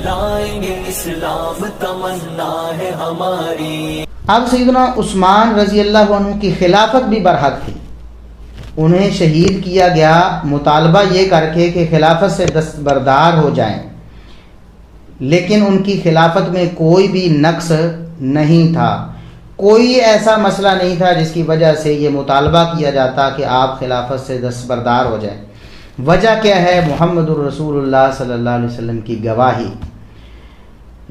لائیں گے اسلام تمنا ہے ہماری۔ اب سیدنا عثمان رضی اللہ عنہ کی خلافت بھی برحق تھی، انہیں شہید کیا گیا مطالبہ یہ کر کے کہ خلافت سے دستبردار ہو جائیں، لیکن ان کی خلافت میں کوئی بھی نقص نہیں تھا، کوئی ایسا مسئلہ نہیں تھا جس کی وجہ سے یہ مطالبہ کیا جاتا کہ آپ خلافت سے دستبردار ہو جائیں۔ وجہ کیا ہے؟ محمد الرسول اللہ صلی اللہ علیہ وسلم کی گواہی۔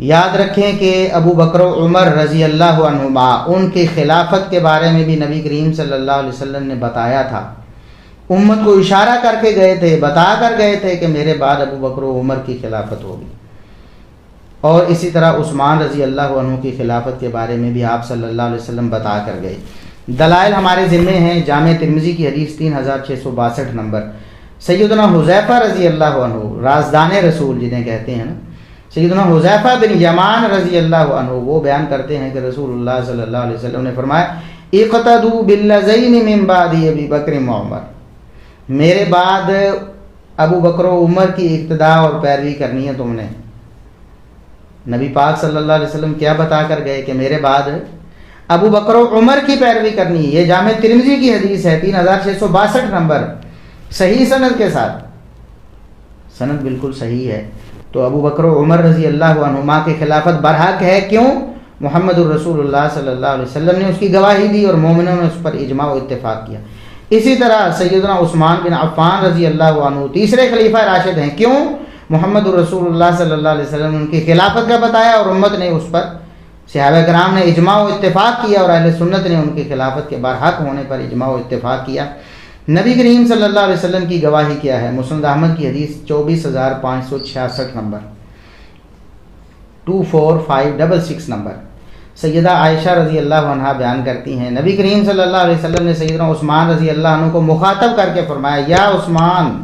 یاد رکھیں کہ ابو بکر و عمر رضی اللہ عنہما ان کی خلافت کے بارے میں بھی نبی کریم صلی اللہ علیہ وسلم نے بتایا تھا، امت کو اشارہ کر کے گئے تھے، بتا کر گئے تھے کہ میرے بعد ابو بکر و عمر کی خلافت ہوگی۔ اور اسی طرح عثمان رضی اللہ عنہ کی خلافت کے بارے میں بھی آپ صلی اللہ علیہ وسلم بتا کر گئے۔ دلائل ہمارے ذمے ہیں، جامع ترمذی کی حدیث 3662 نمبر، سیدنا حذیفہ رضی اللہ عنہ، رازدان رسول جنہیں کہتے ہیں نا، سیدنا حذیفہ بن یمان رضی اللہ عنہ وہ بیان کرتے ہیں کہ رسول اللہ صلی اللہ علیہ وسلم نے فرمایا اقتدوا باللذین من بعد ابی بکر و عمر، میرے بعد ابو بکر و عمر کی اقتداء اور پیروی کرنی ہے تم نے۔ نبی پاک صلی اللہ علیہ وسلم کیا بتا کر گئے کہ میرے بعد ابو بکر و عمر کی پیروی کرنی ہے۔ یہ جامع ترمذی کی حدیث ہے 3662 نمبر، صحیح سند کے ساتھ، سند بالکل صحیح ہے۔ تو ابو بکر و عمر رضی اللہ عنہما کی خلافت برحق ہے، کیوں؟ محمد الرسول اللہ صلی اللہ علیہ وسلم نے اس کی گواہی دی اور مومنوں نے اس پر اجماع و اتفاق کیا۔ اسی طرح سیدنا عثمان بن عفان رضی اللہ عنہ تیسرے خلیفہ راشد ہیں، کیوں؟ محمد الرسول اللہ صلی اللہ علیہ وسلم نے ان کی خلافت کا بتایا اور امت نے اس پر، صحابہ کرام نے اجماع و اتفاق کیا اور اہل سنت نے ان کی خلافت کے برحق ہونے پر اجماع و اتفاق کیا۔ نبی کریم صلی اللہ علیہ وسلم کی گواہی کیا ہے؟ مسند احمد کی حدیث 24566 نمبر، 24566 نمبر، سیدہ عائشہ رضی اللہ عنہا بیان کرتی ہیں نبی کریم صلی اللہ علیہ وسلم نے سیدنا عثمان رضی اللہ عنہ کو مخاطب کر کے فرمایا، یا عثمان،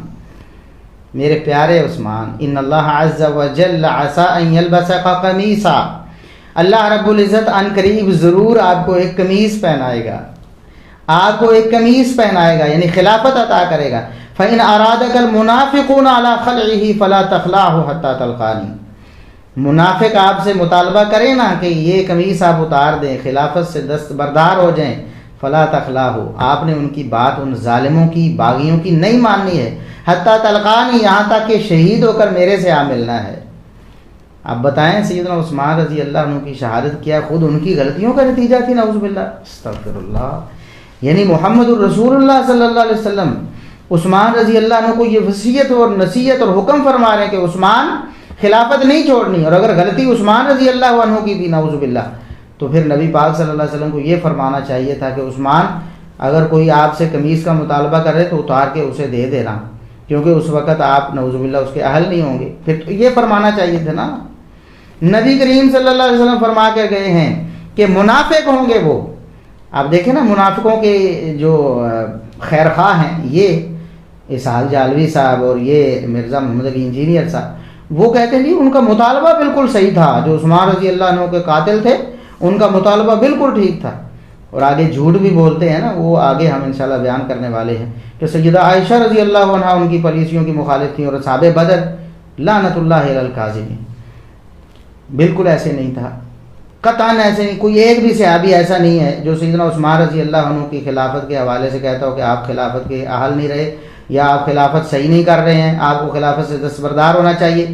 میرے پیارے عثمان، ان اللہ عز وجل عسى ان يلبسك قمیصا، اللہ رب العزت ان قریب ضرور آپ کو ایک قمیص پہنائے گا، آپ کو ایک قمیص پہنائے گا، یعنی خلافت عطا کرے گا۔ فإن أرادك المنافقون على خلعه فلا تخلعه حتى تلقاني، منافق آپ سے مطالبہ کرے نا کہ یہ قمیص آپ اتار دیں، خلافت سے دستبردار ہو جائیں، فلا تخلعه، آپ نے ان کی بات، ان ظالموں کی، باغیوں کی نہیں ماننی ہے، حتی تلقانی، یہاں تک کہ شہید ہو کر میرے سے آ ملنا ہے۔ اب بتائیں سیدنا عثمان رضی اللہ عنہ کی شہادت کیا خود ان کی غلطیوں کا نتیجہ تھی؟ نعوذ باللہ، استغفر اللہ۔ یعنی محمد الرسول اللہ صلی اللہ علیہ وسلم عثمان رضی اللہ عنہ کو یہ وصیت اور نصیحت اور حکم فرما رہے ہیں کہ عثمان خلافت نہیں چھوڑنی، اور اگر غلطی عثمان رضی اللہ عنہ کی تھی نعوذ باللہ، تو پھر نبی پاک صلی اللہ علیہ وسلم کو یہ فرمانا چاہیے تھا کہ عثمان، اگر کوئی آپ سے قمیص کا مطالبہ کر رہے تو اتار کے اسے دے دینا، کیونکہ اس وقت آپ نعوذ باللہ اس کے اہل نہیں ہوں گے، پھر تو یہ فرمانا چاہیے تھا نا۔ نبی کریم صلی اللہ علیہ وسلم فرما کے گئے ہیں کہ منافق ہوں گے وہ۔ آپ دیکھیں نا منافقوں کے جو خیر خواہ ہیں، یہ اسحاق جالوی صاحب اور یہ مرزا محمد علی انجینئر صاحب، وہ کہتے ہیں جی ان کا مطالبہ بالکل صحیح تھا، جو عثمان رضی اللہ عنہ کے قاتل تھے ان کا مطالبہ بالکل ٹھیک تھا، اور آگے جھوٹ بھی بولتے ہیں نا، وہ آگے ہم انشاءاللہ بیان کرنے والے ہیں کہ سیدہ عائشہ رضی اللہ عنہا ان کی پالیسیوں کی مخالف تھیں، اور اصحاب بدر لعنت اللہ علی الکاذبین، بالکل ایسے نہیں تھا، قطعاً ایسے نہیں، کوئی ایک بھی صحابی ایسا نہیں ہے جو سیدنا عثمان رضی اللہ عنہ کی خلافت کے حوالے سے کہتا ہو کہ آپ خلافت کے اہل نہیں رہے، یا آپ خلافت صحیح نہیں کر رہے ہیں، آپ کو خلافت سے دستبردار ہونا چاہیے،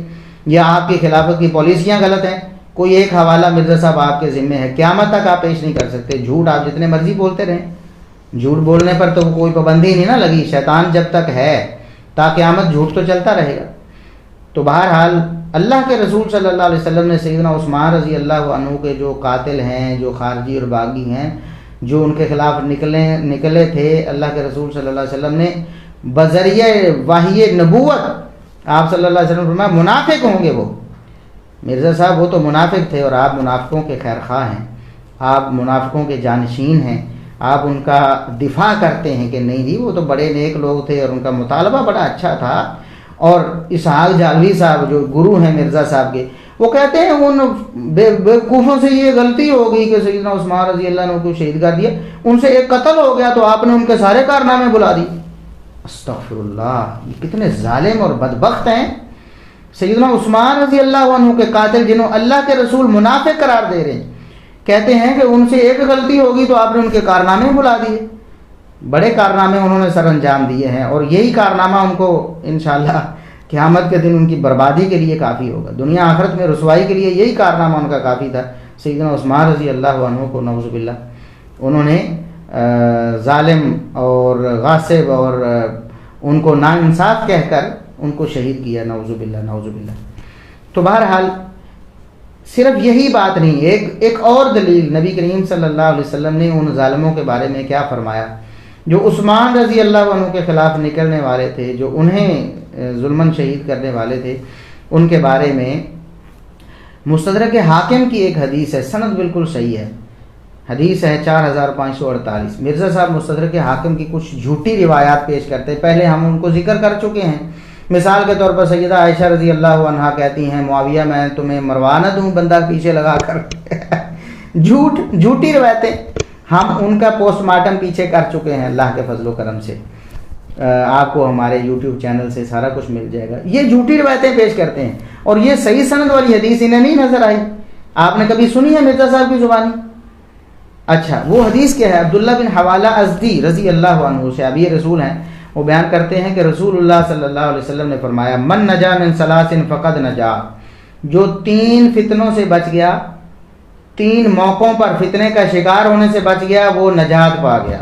یا آپ کی خلافت کی پالیسیاں غلط ہیں۔ کوئی ایک حوالہ مرزا صاحب آپ کے ذمے ہے، قیامت تک آپ پیش نہیں کر سکتے، جھوٹ آپ جتنے مرضی بولتے رہیں، جھوٹ بولنے پر تو کوئی پابندی نہیں نا لگی، شیطان جب تک ہے تا قیامت جھوٹ تو چلتا رہے گا۔ تو بہرحال اللہ کے رسول صلی اللہ علیہ وسلم نے سیدنا عثمان رضی اللہ عنہ کے جو قاتل ہیں، جو خارجی اور باغی ہیں، جو ان کے خلاف نکلے تھے، اللہ کے رسول صلی اللہ علیہ وسلم نے بذریعہ وحی نبوت آپ صلی اللہ علیہ وسلم فرمایا منافق ہوں گے وہ۔ مرزا صاحب وہ تو منافق تھے، اور آپ منافقوں کے خیر خواہ ہیں، آپ منافقوں کے جانشین ہیں، آپ ان کا دفاع کرتے ہیں کہ نہیں جی وہ تو بڑے نیک لوگ تھے اور ان کا مطالبہ بڑا اچھا تھا۔ اور اسحاق جالوی صاحب جو گرو ہیں مرزا صاحب کے، وہ کہتے ہیں ان بیوقوفوں سے یہ غلطی ہو گئی کہ سیدنا عثمان رضی اللہ عنہ کو شہید کر دیا، ان سے ایک قتل ہو گیا تو آپ نے ان کے سارے کارنامے بلا دی۔ استغفر اللہ، یہ کتنے ظالم اور بدبخت ہیں۔ سیدنا عثمان رضی اللہ عنہ کے قاتل جنہوں اللہ کے رسول منافق قرار دے رہے ہیں، کہتے ہیں کہ ان سے ایک غلطی ہوگی تو آپ نے ان کے کارنامے بھلا دیے. بڑے کارنامے انہوں نے سر انجام دیے ہیں، اور یہی کارنامہ ان کو انشاءاللہ قیامت کے دن ان کی بربادی کے لیے کافی ہوگا. دنیا آخرت میں رسوائی کے لیے یہی کارنامہ ان کا کافی تھا. سیدنا عثمان رضی اللہ عنہ کو نعوذ باللہ انہوں نے ظالم اور غاصب اور ان کو ناانصاف کہہ کر ان کو شہید کیا. نعوذ باللہ نعوذ باللہ. تو بہرحال صرف یہی بات نہیں، ایک اور دلیل نبی کریم صلی اللہ علیہ وسلم نے ان ظالموں کے بارے میں کیا فرمایا جو عثمان رضی اللہ عنہ کے خلاف نکلنے والے تھے، جو انہیں ظلماً شہید کرنے والے تھے. ان کے بارے میں مستدرک حاکم کی ایک حدیث ہے، سند بالکل صحیح ہے، حدیث ہے 4548. مرزا صاحب مستدرک حاکم کی کچھ جھوٹی روایات پیش کرتے ہیں، پہلے ہم ان کو ذکر کر چکے ہیں. مثال کے طور پر سیدہ عائشہ رضی اللہ عنہا کہتی ہیں معاویہ میں تمہیں مروا نہ دوں بندہ پیچھے لگا کر. جھوٹی روایتیں. ہم ان کا پوسٹ مارٹم پیچھے کر چکے ہیں اللہ کے فضل و کرم سے. آپ کو ہمارے یوٹیوب چینل سے سارا کچھ مل جائے گا. یہ جھوٹی روایتیں پیش کرتے ہیں اور یہ صحیح سند والی حدیث انہیں نہیں نظر آئی. آپ نے کبھی سنی ہے مرزا صاحب کی زبانی؟ اچھا وہ حدیث کیا ہے؟ عبداللہ بن حوالہ ازدی رضی اللہ عنہ صحابی رسول ہیں، وہ بیان کرتے ہیں کہ رسول اللہ صلی اللہ علیہ وسلم نے فرمایا من نجا من ثلاث فقد نجا، جو 3 فتنوں سے بچ گیا، 3 موقعوں پر فتنے کا شکار ہونے سے بچ گیا، وہ نجات پا گیا.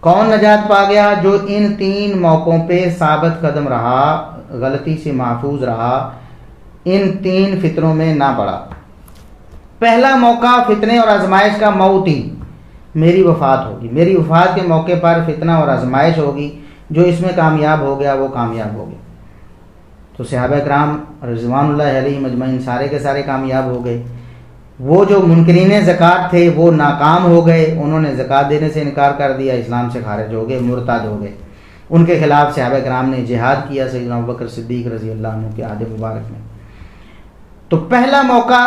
کون نجات پا گیا؟ جو ان 3 موقعوں پہ ثابت قدم رہا، غلطی سے محفوظ رہا، ان 3 فتنوں میں نہ پڑا. پہلا موقع فتنے اور آزمائش کا موتی، میری وفات ہوگی، میری وفات کے موقع پر فتنہ اور آزمائش ہوگی، جو اس میں کامیاب ہو گیا وہ کامیاب ہو گیا. تو صحابہ کرام رضوان اللہ علیہم اجمعین سارے کے سارے کامیاب ہو گئے. وہ جو منکرین زکوٰۃ تھے وہ ناکام ہو گئے، انہوں نے زکوٰۃ دینے سے انکار کر دیا، اسلام سے خارج ہو گئے، مرتد ہو گئے. ان کے خلاف صحابہ کرام نے جہاد کیا سیدنا ابوبکر صدیق رضی اللہ عنہ کے عہد مبارک میں. تو پہلا موقع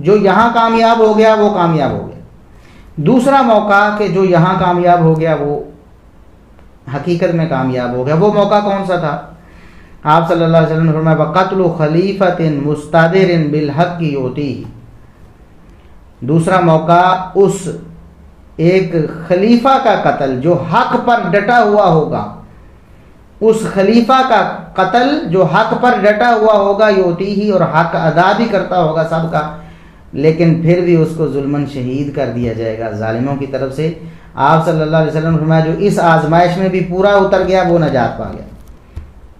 جو یہاں کامیاب ہو گیا وہ کامیاب ہو گیا. دوسرا موقع کہ جو یہاں کامیاب ہو گیا وہ حقیقت میں کامیاب ہو گیا. وہ موقع کون سا تھا؟ آپ صلی اللہ علیہ وسلم نے فرمایا وَقَتْلُ خَلِيفَةٍ مُسْتَدِرٍ بِالْحَقِّ يُؤْتِيهِ. دوسرا موقع اس ایک خلیفہ کا قتل جو حق پر ڈٹا ہوا ہوگا، اس خلیفہ کا قتل جو حق پر ڈٹا ہوا ہوگا، یوتی اور حق ادا بھی کرتا ہوگا سب کا، لیکن پھر بھی اس کو ظلماً شہید کر دیا جائے گا ظالموں کی طرف سے. آپ صلی اللہ علیہ وسلم نے فرمایا جو اس آزمائش میں بھی پورا اتر گیا وہ نجات پا گیا،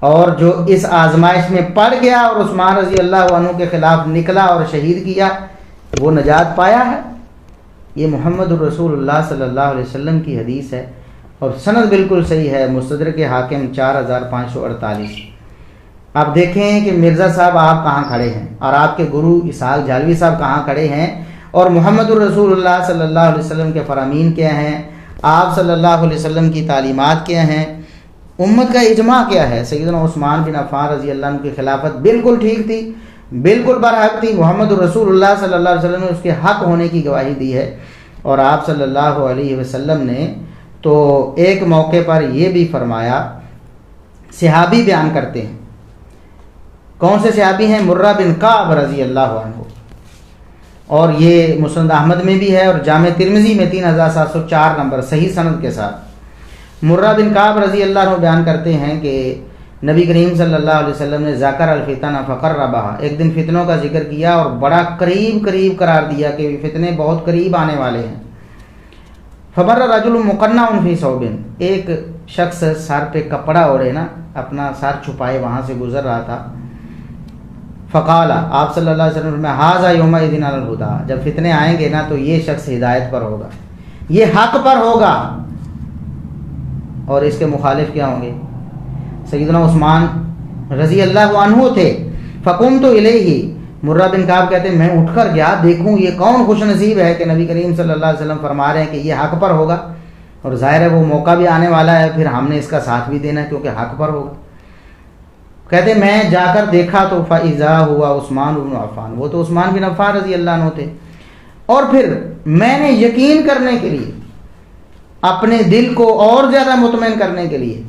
اور جو اس آزمائش میں پڑ گیا اور عثمان رضی اللہ عنہ کے خلاف نکلا اور شہید کیا وہ نجات پایا ہے. یہ محمد الرسول اللہ صلی اللہ علیہ وسلم کی حدیث ہے اور سند بالکل صحیح ہے، مستدرک حاکم 4548. آپ دیکھیں کہ مرزا صاحب آپ کہاں کھڑے ہیں اور آپ کے گرو اسحاق جھالوی صاحب کہاں کھڑے ہیں، اور محمد الرسول اللہ صلی اللہ علیہ وسلم کے فرامین کیا ہیں، آپ صلی اللہ علیہ وسلم کی تعلیمات کیا ہیں، امت کا اجماع کیا ہے. سیدنا عثمان بن عفان رضی اللہ عنہ کی خلافت بالکل ٹھیک تھی، بالکل برحق تھی. محمد الرسول اللہ صلی اللہ علیہ وسلم نے اس کے حق ہونے کی گواہی دی ہے. اور آپ صلی اللہ علیہ وسلم نے تو ایک موقع پر یہ بھی فرمایا، صحابی بیان کرتے ہیں، کون سے صحابی ہیں؟ مرہ بن کعب رضی اللہ عنہ، اور یہ مسند احمد میں بھی ہے اور جامع ترمذی میں 3704 نمبر صحیح سند کے ساتھ. مرہ بن کعب رضی اللہ عنہ بیان کرتے ہیں کہ نبی کریم صلی اللہ علیہ وسلم نے ذکر الفتنہ فقربھا، ایک دن فتنوں کا ذکر کیا اور بڑا قریب قرار دیا کہ فتنے بہت قریب آنے والے ہیں. فمر رجل مقنع فی ثوب، ایک شخص سر پہ کپڑا اوڑھے نا اپنا سر چھپائے وہاں سے گزر رہا تھا. فقال، آپ صلی اللہ علیہ وسلم میں ھذا یومئذ علی الہدی، جب فتنے آئیں گے نا تو یہ شخص ہدایت پر ہوگا، یہ حق پر ہوگا. اور اس کے مخالف کیا ہوں گے؟ سیدنا عثمان رضی اللہ عنہ تھے. فقمت الیہ، مرہ بن کعب کہتے ہیں میں اٹھ کر گیا دیکھوں یہ کون خوش نصیب ہے کہ نبی کریم صلی اللہ علیہ وسلم فرما رہے ہیں کہ یہ حق پر ہوگا، اور ظاہر ہے وہ موقع بھی آنے والا ہے، پھر ہم نے اس کا ساتھ بھی دینا ہے کیونکہ حق پر ہوگا. کہتے میں جا کر دیکھا تو فاذا ہوا عثمان بن عفان، وہ تو عثمان بن عفان رضی اللہ عنہ تھے. اور پھر میں نے یقین کرنے کے لیے، اپنے دل کو اور زیادہ مطمئن کرنے کے لیے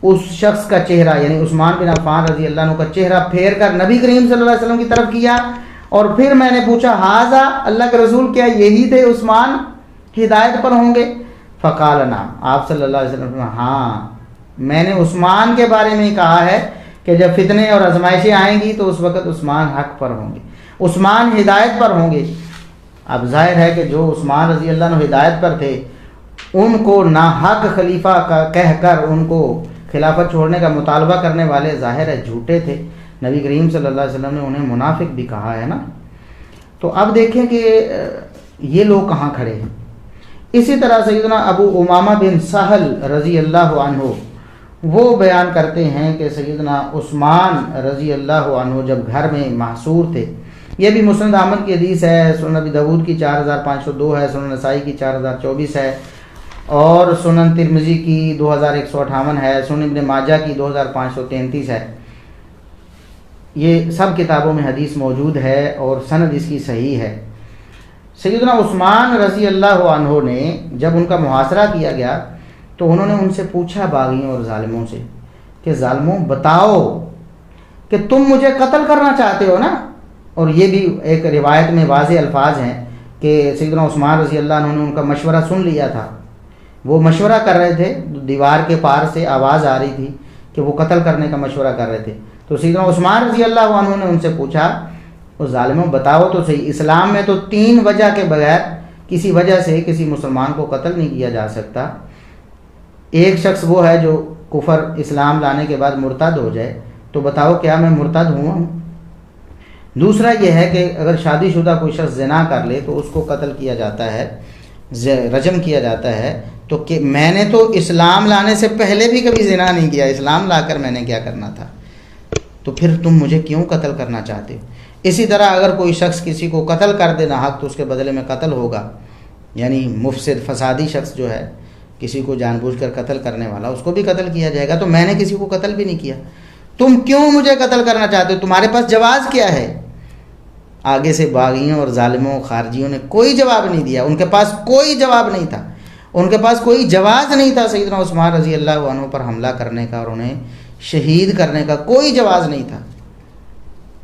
اس شخص کا چہرہ یعنی عثمان بن عفان رضی اللہ عنہ کا چہرہ پھیر کر نبی کریم صلی اللہ علیہ وسلم کی طرف کیا، اور پھر میں نے پوچھا ہاذا، اللہ کے رسول کیا یہی تھے عثمان، ہدایت پر ہوں گے؟ فقال نعم، آپ صلی اللہ علیہ وسلم ہاں میں نے عثمان کے بارے میں کہا ہے کہ جب فتنے اور آزمائشیں آئیں گی تو اس وقت عثمان حق پر ہوں گے، عثمان ہدایت پر ہوں گے۔ اب ظاہر ہے کہ جو عثمان رضی اللہ عنہ ہدایت پر تھے ان کو ناحق خلیفہ کا کہہ کر ان کو خلافت چھوڑنے کا مطالبہ کرنے والے ظاہر ہے جھوٹے تھے، نبی کریم صلی اللہ علیہ وسلم نے انہیں منافق بھی کہا ہے نا۔ تو اب دیکھیں کہ یہ لوگ کہاں کھڑے ہیں۔ اسی طرح سیدنا ابو امامہ بن سہل رضی اللہ عنہ وہ بیان کرتے ہیں کہ سیدنا عثمان رضی اللہ عنہ جب گھر میں محصور تھے، یہ بھی مسند احمد کی حدیث ہے، سنن ابی داؤد کی 4502 ہے، سنن نسائی کی 4024 ہے، اور سنن ترمذی کی 2158 ہے، سنن ابن ماجہ کی 2533 ہے۔ یہ سب کتابوں میں حدیث موجود ہے اور سند اس کی صحیح ہے۔ سیدنا عثمان رضی اللہ عنہ نے جب ان کا محاصرہ کیا گیا تو انہوں نے ان سے پوچھا باغیوں اور ظالموں سے کہ ظالموں بتاؤ کہ تم مجھے قتل کرنا چاہتے ہو نا، اور یہ بھی ایک روایت میں واضح الفاظ ہیں کہ سیدنا عثمان رضی اللہ عنہ نے ان کا مشورہ سن لیا تھا، وہ مشورہ کر رہے تھے، دیوار کے پار سے آواز آ رہی تھی کہ وہ قتل کرنے کا مشورہ کر رہے تھے۔ تو سیدنا عثمان رضی اللہ عنہ نے ان سے پوچھا اس ظالموں بتاؤ تو صحیح، اسلام میں تو 3 وجہ کے بغیر کسی وجہ سے کسی مسلمان کو قتل نہیں کیا جا سکتا۔ ایک شخص وہ ہے جو کفر اسلام لانے کے بعد مرتد ہو جائے، تو بتاؤ کیا میں مرتد ہوں؟ دوسرا یہ ہے کہ اگر شادی شدہ کوئی شخص زنا کر لے تو اس کو قتل کیا جاتا ہے، رجم کیا جاتا ہے، تو کہ میں نے تو اسلام لانے سے پہلے بھی کبھی زنا نہیں کیا، اسلام لا کر میں نے کیا کرنا تھا، تو پھر تم مجھے کیوں قتل کرنا چاہتے ہو؟ اسی طرح اگر کوئی شخص کسی کو قتل کر دے ناحق تو اس کے بدلے میں قتل ہوگا، یعنی مفسد فسادی شخص جو ہے کسی کو جان بوجھ کر قتل کرنے والا اس کو بھی قتل کیا جائے گا۔ تو میں نے کسی کو قتل بھی نہیں کیا، تم کیوں مجھے قتل کرنا چاہتے ہو؟ تمہارے پاس جواز کیا ہے؟ آگے سے باغیوں اور ظالموں خارجیوں نے کوئی جواب نہیں دیا، ان کے پاس کوئی جواب نہیں تھا، ان کے پاس کوئی جواز نہیں تھا سیدنا عثمان رضی اللہ عنہ پر حملہ کرنے کا اور انہیں شہید کرنے کا کوئی جواز نہیں تھا۔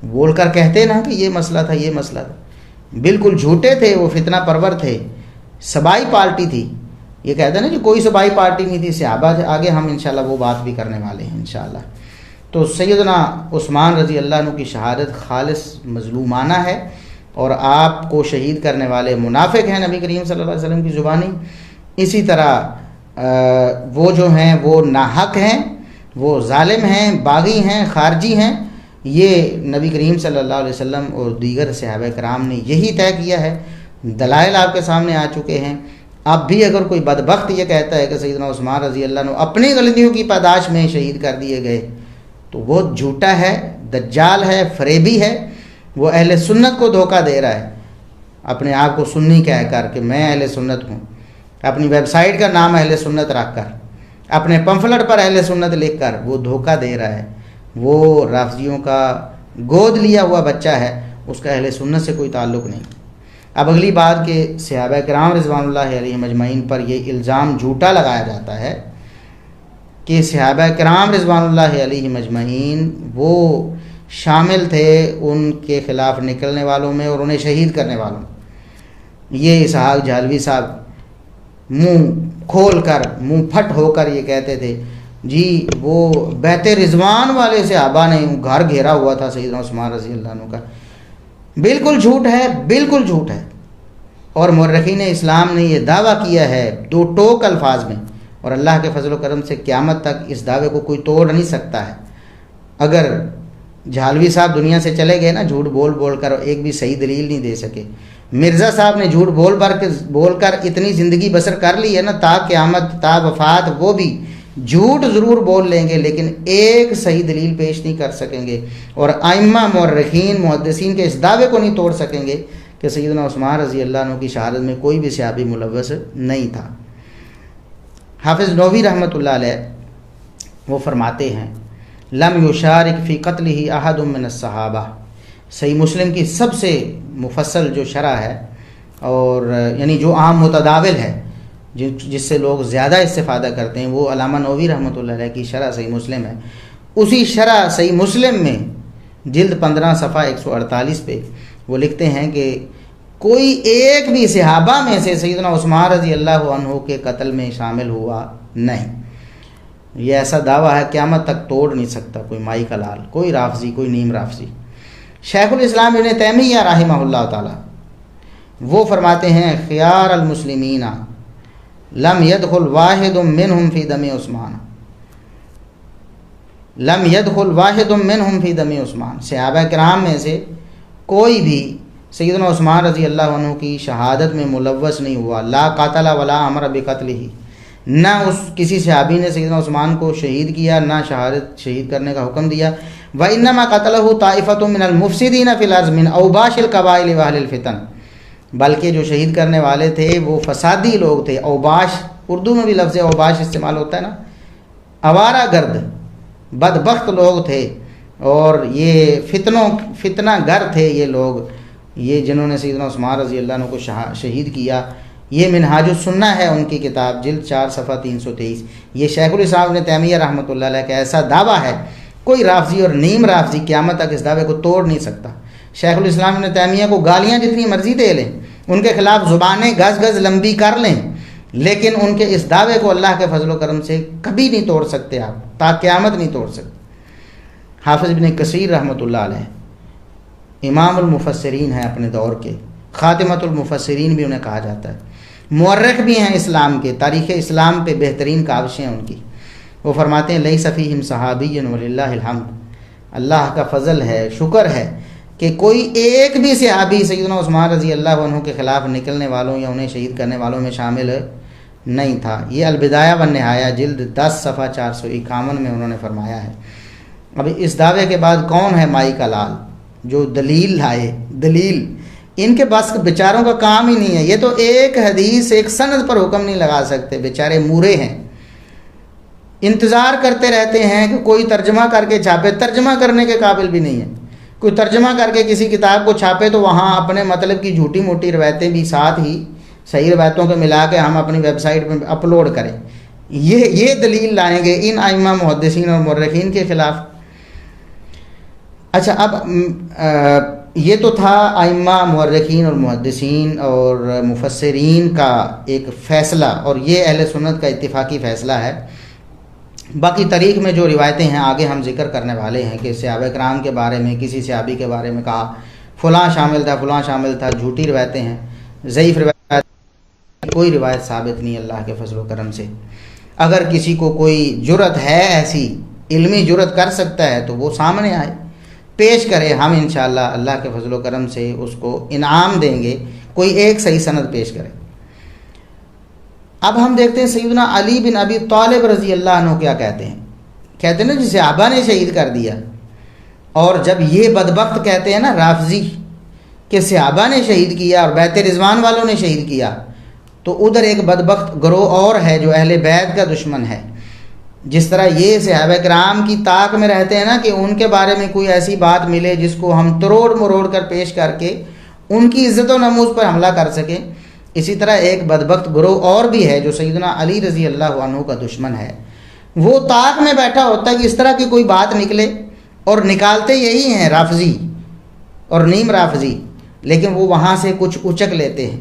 بول کر کہتے نا کہ یہ مسئلہ تھا، یہ مسئلہ تھا، بالکل جھوٹے تھے، وہ فتنہ پرور تھے، صبائی پارٹی تھی۔ یہ کہتے ہیں نا کہ کوئی صبائی پارٹی نہیں تھی، صحابہ تھے، آگے ہم انشاءاللہ وہ بات بھی کرنے والے ہیں انشاءاللہ۔ تو سیدنا عثمان رضی اللہ عنہ کی شہادت خالص مظلومانہ ہے، اور آپ کو شہید کرنے والے منافق ہیں نبی کریم صلی اللہ علیہ وسلم کی زبانی۔ اسی طرح وہ جو ہیں وہ ناحق ہیں، وہ ظالم ہیں، باغی ہیں، خارجی ہیں۔ یہ نبی کریم صلی اللہ علیہ وسلم اور دیگر صحابہ کرام نے یہی طے کیا ہے، دلائل آپ کے سامنے آ چکے ہیں۔ اب بھی اگر کوئی بدبخت یہ کہتا ہے کہ سیدنا عثمان رضی اللہ عنہ اپنی غلطیوں کی پاداش میں شہید کر دیے گئے، تو وہ جھوٹا ہے، دجال ہے، فریبی ہے، وہ اہل سنت کو دھوکہ دے رہا ہے، اپنے آپ کو سنی کہہ کر کہ میں اہل سنت ہوں، اپنی ویب سائٹ کا نام اہل سنت رکھ کر، اپنے پمفلٹ پر اہل سنت لکھ کر وہ دھوکہ دے رہا ہے۔ وہ رافضیوں کا گود لیا ہوا بچہ ہے، اس کا اہل سنت سے کوئی تعلق نہیں۔ اب اگلی بات کہ صحابہ کرام رضوان اللہ علیہم اجمعین پر یہ الزام جھوٹا لگایا جاتا ہے کہ صحابہ کرام رضوان اللہ علیہم اجمعین وہ شامل تھے ان کے خلاف نکلنے والوں میں اور انہیں شہید کرنے والوں میں۔ یہ اسحاق جہلوی صاحب منہ کھول کر، منہ پھٹ ہو کر یہ کہتے تھے جی وہ بیت رضوان والے صحابہ نے گھر گھیرا ہوا تھا سیدنا عثمان رضی اللہ عنہ کا۔ بالکل جھوٹ ہے، بالکل جھوٹ ہے، اور مورخین اسلام نے یہ دعویٰ کیا ہے 2 ٹوک الفاظ میں، اور اللہ کے فضل و کرم سے قیامت تک اس دعوے کو کوئی توڑ نہیں سکتا ہے۔ اگر جھالوی صاحب دنیا سے چلے گئے نا جھوٹ بول بول کر، ایک بھی صحیح دلیل نہیں دے سکے۔ مرزا صاحب نے جھوٹ بول کر اتنی زندگی بسر کر لی ہے نا، تا قیامت تا وفات وہ بھی جھوٹ ضرور بول لیں گے لیکن ایک صحیح دلیل پیش نہیں کر سکیں گے، اور ائمہ مورخین محدثین کے اس دعوے کو نہیں توڑ سکیں گے کہ سیدنا عثمان رضی اللہ عنہ کی شہادت میں کوئی بھی صحابی ملوث نہیں تھا۔ حافظ نووی رحمۃ اللہ علیہ وہ فرماتے ہیں لم یشارک فی قتلہ احد من الصحابہ، صحیح مسلم کی سب سے مفصل جو شرح ہے اور یعنی جو عام متداول ہے، جس سے لوگ زیادہ استفادہ کرتے ہیں، وہ علامہ نووی رحمۃ اللہ علیہ کی شرح صحیح مسلم ہے۔ اسی شرح صحیح مسلم میں جلد 15 صفحہ 148 پہ وہ لکھتے ہیں کہ کوئی ایک بھی صحابہ میں سے سیدنا عثمان رضی اللہ عنہ کے قتل میں شامل ہوا نہیں۔ یہ ایسا دعویٰ ہے قیامت تک توڑ نہیں سکتا کوئی مائی کا لال، کوئی رافضی، کوئی نیم رافضی۔ شیخ الاسلام ابن تیمیہ رحمہ اللہ تعالی وہ فرماتے ہیں خیار المسلمین لم يدخل واحد منهم فی دم عثمان، لم يدخل واحد منهم فی دم عثمان، صحابہ کرام میں سے کوئی بھی سیدنا عثمان رضی اللہ عنہ کی شہادت میں ملوث نہیں ہوا، لا قاتل ولا امر بقتلہ، نہ کسی صحابی نے سیدنا عثمان کو شہید کیا، نہ شہید کرنے کا حکم دیا۔ وَإِنَّمَا قَتَلَهُ طَائِفَةٌ مِّنَ الْمُفْسِدِينَ فِي الْأَرْضِ مِنْ أَوْبَاشِ الْقَبَائِلِ وَأَهْلِ الْفِتَنِ، بلکہ جو شہید کرنے والے تھے وہ فسادی لوگ تھے۔ اوباش، اردو میں بھی لفظ اوباش استعمال ہوتا ہے نا، آوارہ گرد بدبخت لوگ تھے، اور یہ فتنہ گر تھے یہ لوگ، یہ جنہوں نے سیدنا عثمان رضی اللہ عنہ کو شہید کیا۔ یہ منہاج السنہ ہے ان کی کتاب، جلد 4 صفحہ 323۔ یہ شیخ الاسلام ابن تیمیہ رحمۃ اللہ علیہ کا ایسا دعویٰ ہے، کوئی رافضی اور نیم رافضی قیامت تک اس دعوے کو توڑ نہیں سکتا۔ شیخ الاسلام ابن تیمیہ کو گالیاں جتنی مرضی دے لیں، ان کے خلاف زبانیں گز گز لمبی کر لیں، لیکن ان کے اس دعوے کو اللہ کے فضل و کرم سے کبھی نہیں توڑ سکتے آپ، تا قیامت نہیں توڑ سکتے۔ حافظ ابن کثیر رحمۃ اللہ علیہ امام المفسرین ہیں اپنے دور کے، خاتمۃ المفسرین بھی انہیں کہا جاتا ہے، مورخ بھی ہیں اسلام کے، تاریخ اسلام پہ بہترین کاوشیں ہیں ان کی۔ وہ فرماتے ہیں لیس فیہم صحابی وللہ الحمد، اللہ کا فضل ہے، شکر ہے کہ کوئی ایک بھی صحابی سیدنا عثمان رضی اللہ عنہ کے خلاف نکلنے والوں یا انہیں شہید کرنے والوں میں شامل نہیں تھا۔ یہ البدایہ والنہایہ جلد 10 صفحہ 451 میں انہوں نے فرمایا ہے۔ اب اس دعوے کے بعد کون ہے مائی کا لال جو دلیل لائے؟ دلیل ان کے بس بیچاروں کا کام ہی نہیں ہے، یہ تو ایک حدیث ایک سند پر حکم نہیں لگا سکتے، بیچارے مورے ہیں، انتظار کرتے رہتے ہیں کہ کوئی ترجمہ کر کے چھاپے، ترجمہ کرنے کے قابل بھی نہیں ہے۔ کوئی ترجمہ کر کے کسی کتاب کو چھاپے تو وہاں اپنے مطلب کی جھوٹی موٹی روایتیں بھی ساتھ ہی صحیح روایتوں کے ملا کے ہم اپنی ویب سائٹ میں اپلوڈ کریں، یہ دلیل لائیں گے ان ائمہ محدثین اور مورخین کے خلاف۔ اچھا، اب یہ تو تھا ائمہ مورخین اور محدثین اور مفسرین کا ایک فیصلہ، اور یہ اہل سنت کا اتفاقی فیصلہ ہے۔ باقی تاریخ میں جو روایتیں ہیں آگے ہم ذکر کرنے والے ہیں کہ صحابہ کرام کے بارے میں کسی صحابی کے بارے میں کہا فلاں شامل تھا، فلاں شامل تھا، جھوٹی روایتیں ہیں، ضعیف روایت، کوئی روایت ثابت نہیں اللہ کے فضل و کرم سے۔ اگر کسی کو کوئی جرت ہے، ایسی علمی جرت کر سکتا ہے تو وہ سامنے آئے، پیش کرے، ہم انشاءاللہ اللہ کے فضل و کرم سے اس کو انعام دیں گے، کوئی ایک صحیح سند پیش کرے۔ اب ہم دیکھتے ہیں سیدنا علی بن ابی طالب رضی اللہ عنہ کیا کہتے ہیں۔ کہتے ہیں نا جسے صحابہ نے شہید کر دیا، اور جب یہ بدبخت کہتے ہیں نا رافضی کہ صحابہ نے شہید کیا اور بیت رضوان والوں نے شہید کیا، تو ادھر ایک بدبخت گروہ اور ہے جو اہل بیت کا دشمن ہے۔ جس طرح یہ صحابہ کرام کی طاق میں رہتے ہیں نا کہ ان کے بارے میں کوئی ایسی بات ملے جس کو ہم تروڑ مروڑ کر پیش کر کے ان کی عزت و نموز پر حملہ کر سکیں، اسی طرح ایک بدبخت گروہ اور بھی ہے جو سیدنا علی رضی اللہ عنہ کا دشمن ہے۔ وہ طاق میں بیٹھا ہوتا ہے کہ اس طرح کی کوئی بات نکلے، اور نکالتے یہی ہیں رافضی اور نیم رافضی، لیکن وہ وہاں سے کچھ اچک لیتے ہیں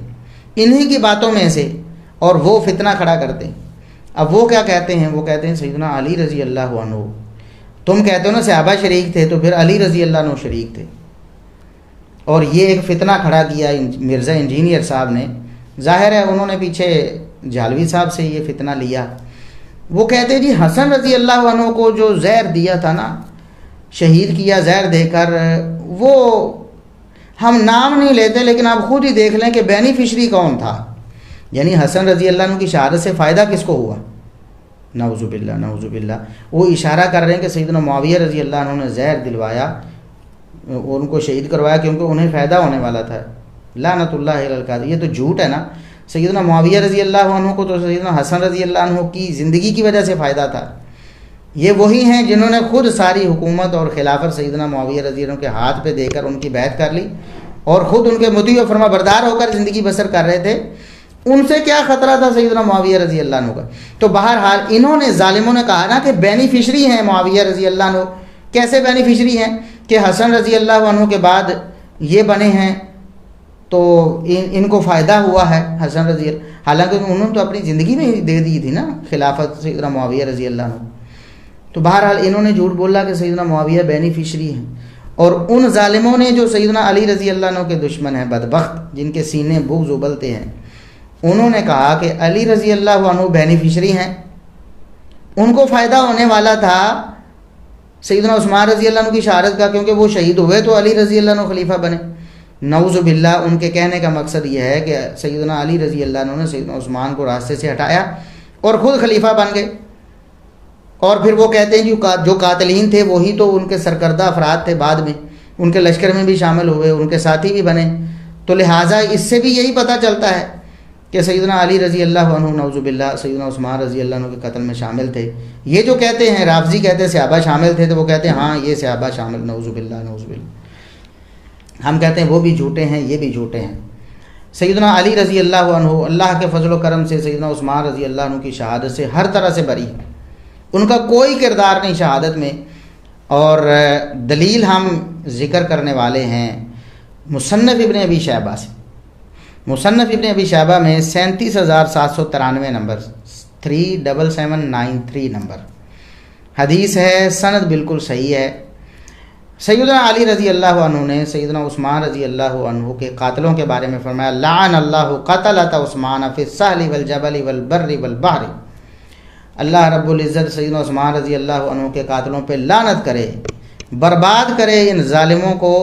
انہی کی باتوں میں سے، اور وہ فتنہ کھڑا کرتے ہیں۔ اب وہ کیا کہتے ہیں؟ وہ کہتے ہیں سیدنا علی رضی اللہ عنہ، تم کہتے ہو نا صحابہ شریک تھے، تو پھر علی رضی اللہ عنہ شریک تھے۔ اور یہ ایک فتنہ کھڑا کیا مرزا انجینئر صاحب نے، ظاہر ہے انہوں نے پیچھے جھالوی صاحب سے یہ فتنہ لیا۔ وہ کہتے ہیں جی حسن رضی اللہ عنہ کو جو زہر دیا تھا نا، شہید کیا زہر دے کر، وہ ہم نام نہیں لیتے لیکن آپ خود ہی دیکھ لیں کہ بینیفیشری کون تھا، یعنی حسن رضی اللہ عنہ کی شہادت سے فائدہ کس کو ہوا؟ نعوذ باللہ نعوذ باللہ۔ وہ اشارہ کر رہے ہیں کہ سیدنا معاویہ رضی اللہ عنہ نے زہر دلوایا، ان کو شہید کروایا کیونکہ انہیں فائدہ ہونے والا تھا۔ لعنت اللہ علی القاذب، یہ تو جھوٹ ہے نا۔ سیدنا معاویہ رضی اللہ عنہ کو تو سیدنا حسن رضی اللہ عنہ کی زندگی کی وجہ سے فائدہ تھا۔ یہ وہی ہیں جنہوں نے خود ساری حکومت اور خلافت سیدنا معاویہ رضی اللہ عنہ کے ہاتھ پہ دے کر ان کی بیعت کر لی، اور خود ان کے مطیع و فرما بردار ہو کر زندگی بسر کر رہے تھے۔ ان سے کیا خطرہ تھا سیدنا معاویہ رضی اللہ عنہ کا؟ تو بہرحال انہوں نے ظالموں نے کہا نا کہ بینیفیشری ہیں معاویہ رضی اللہ عنہ. کیسے بینیفیشری ہیں کہ حسن رضی اللہ عنہ کے بعد یہ بنے ہیں تو ان کو فائدہ ہوا ہے حسن رضی اللہ. حالانکہ انہوں نے تو اپنی زندگی میں دے دی تھی نا خلافت سیدنا معاویہ رضی اللہ عنہ. تو بہرحال انہوں نے جھوٹ بولا کہ سیدنا معاویہ بینیفیشری ہیں. اور ان ظالموں نے جو سیدنا علی رضی اللہ عنہ کے دشمن ہیں بدبخت جن کے سینے بغض ابلتے ہیں، انہوں نے کہا کہ علی رضی اللہ عنہ بینیفیشری ہیں، ان کو فائدہ ہونے والا تھا سیدنا عثمان رضی اللہ عنہ کی شہادت کا، کیونکہ وہ شہید ہوئے تو علی رضی اللہ عنہ خلیفہ بنے. نعوذ باللہ. ان کے کہنے کا مقصد یہ ہے کہ سیدنا علی رضی اللہ عنہ نے سیدنا عثمان کو راستے سے ہٹایا اور خود خلیفہ بن گئے. اور پھر وہ کہتے ہیں جو قاتلین تھے وہی تو ان کے سرکردہ افراد تھے، بعد میں ان کے لشکر میں بھی شامل ہوئے، ان کے ساتھی بھی بنے. تو لہٰذا اس سے بھی یہی پتہ چلتا ہے کہ سیدنا علی رضی اللہ عنہ نعوذ باللہ سیدنا عثمان رضی اللہ عنہ کے قتل میں شامل تھے. یہ جو کہتے ہیں رافضی کہتے ہیں صحابہ شامل تھے، تو وہ کہتے ہیں ہاں یہ صحابہ شامل، نعوذ باللہ نعوذ باللہ. ہم کہتے ہیں وہ بھی جھوٹے ہیں، یہ بھی جھوٹے ہیں. سیدنا علی رضی اللہ عنہ اللہ کے فضل و کرم سے سیدنا عثمان رضی اللہ عنہ کی شہادت سے ہر طرح سے بری، ان کا کوئی کردار نہیں شہادت میں. اور دلیل ہم ذکر کرنے والے ہیں مصنف ابن ابی شیبہ سے. مصنف ابن ابی شیبہ میں 37,793 نمبر 37793 نمبر حدیث ہے، سند بالکل صحیح ہے. سیدنا علی رضی اللہ عنہ نے سیدنا عثمان رضی اللہ عنہ کے قاتلوں کے بارے میں فرمایا لعن اللہ قتلۃ عثمان فی السہل والجبل والبر والبحر. اللہ رب العزت سیدنا عثمان رضی اللہ عنہ کے قاتلوں پہ لعنت کرے، برباد کرے ان ظالموں کو،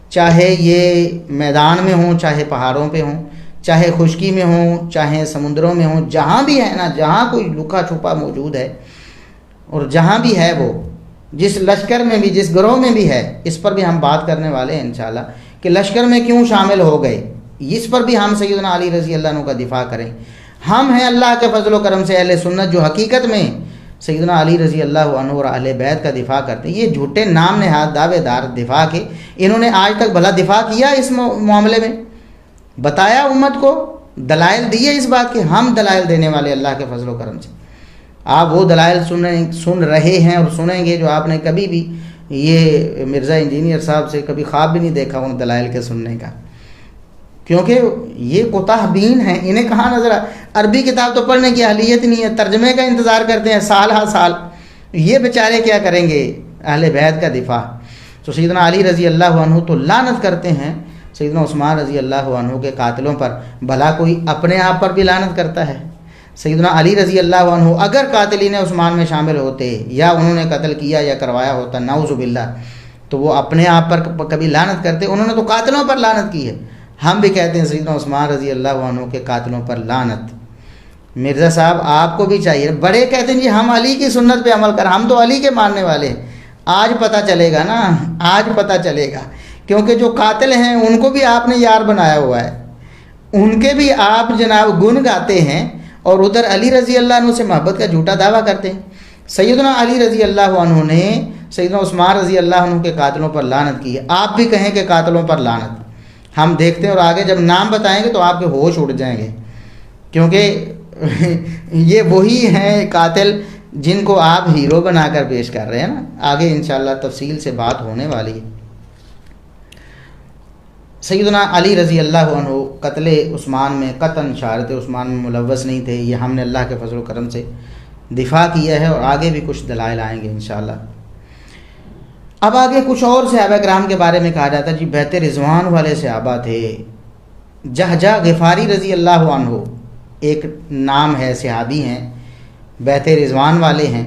چاہے یہ میدان میں ہوں، چاہے پہاڑوں پہ ہوں، چاہے خشکی میں ہوں، چاہے سمندروں میں ہوں، جہاں بھی ہے نا، جہاں کوئی لکا چھپا موجود ہے اور جہاں بھی ہے وہ، جس لشکر میں بھی، جس گروہ میں بھی ہے. اس پر بھی ہم بات کرنے والے ہیں انشاءاللہ کہ لشکر میں کیوں شامل ہو گئے، اس پر بھی ہم سیدنا علی رضی اللہ عنہ کا دفاع کریں. ہم ہیں اللہ کے فضل و کرم سے اہل سنت جو حقیقت میں سیدنا علی رضی اللہ عنہ اور اہل بیت کا دفاع کرتے ہیں. یہ جھوٹے نام نہاد دعوے دار دفاع کے، انہوں نے آج تک بھلا دفاع کیا اس معاملے میں؟ بتایا امت کو، دلائل دیے اس بات کے؟ ہم دلائل دینے والے اللہ کے فضل و کرم سے. آپ وہ دلائل سن رہے ہیں اور سنیں گے جو آپ نے کبھی بھی یہ مرزا انجینئر صاحب سے کبھی خواب بھی نہیں دیکھا ان دلائل کے سننے کا، کیونکہ یہ کوتاہ بین ہیں. انہیں کہاں نظر عربی کتاب تو پڑھنے کی اہلیت نہیں ہے، ترجمے کا انتظار کرتے ہیں سال ہا سال. یہ بیچارے کیا کریں گے اہل بیت کا دفاع؟ تو سیدنا علی رضی اللہ عنہ تو لعنت کرتے ہیں سیدنا عثمان رضی اللہ عنہ کے قاتلوں پر. بھلا کوئی اپنے آپ پر بھی لعنت کرتا ہے؟ سیدنا علی رضی اللہ عنہ اگر قاتلین عثمان میں شامل ہوتے یا انہوں نے قتل کیا یا کروایا ہوتا نعوذ باللہ، تو وہ اپنے آپ پر کبھی لعنت کرتے؟ انہوں نے تو قاتلوں پر لعنت کی ہے. ہم بھی کہتے ہیں سیدنا عثمان رضی اللہ عنہ کے قاتلوں پر لعنت. مرزا صاحب آپ کو بھی چاہیے، بڑے کہتے ہیں جی ہم علی کی سنت پہ عمل کر، ہم تو علی کے ماننے والے ہیں. آج پتہ چلے گا نا، آج پتہ چلے گا، کیونکہ جو قاتل ہیں ان کو بھی آپ نے یار بنایا ہوا ہے، ان کے بھی آپ جناب گن گاتے ہیں اور ادھر علی رضی اللہ عنہ سے محبت کا جھوٹا دعویٰ کرتے ہیں. سیدنا علی رضی اللہ عنہ نے سیدنا عثمان رضی اللہ عنہ کے قاتلوں پر لعنت کی ہے. آپ بھی کہیں کہ قاتلوں پر لعنت. ہم دیکھتے ہیں اور آگے جب نام بتائیں گے تو آپ کے ہوش اڑ جائیں گے، کیونکہ یہ وہی ہیں قاتل جن کو آپ ہیرو بنا کر پیش کر رہے ہیں نا. آگے انشاءاللہ تفصیل سے بات ہونے والی ہے. سیدنا علی رضی اللہ عنہ قتل عثمان میں قطعاً شہادت عثمان میں ملوث نہیں تھے. یہ ہم نے اللہ کے فضل و کرم سے دفاع کیا ہے اور آگے بھی کچھ دلائل آئیں گے انشاءاللہ. اب آگے کچھ اور صحابہ کرام کے بارے میں کہا جاتا ہے جی بیعت رضوان والے صحابہ تھے. جہجہ غفاری رضی اللہ عنہ ایک نام ہے، صحابی ہیں، بیعت رضوان والے ہیں.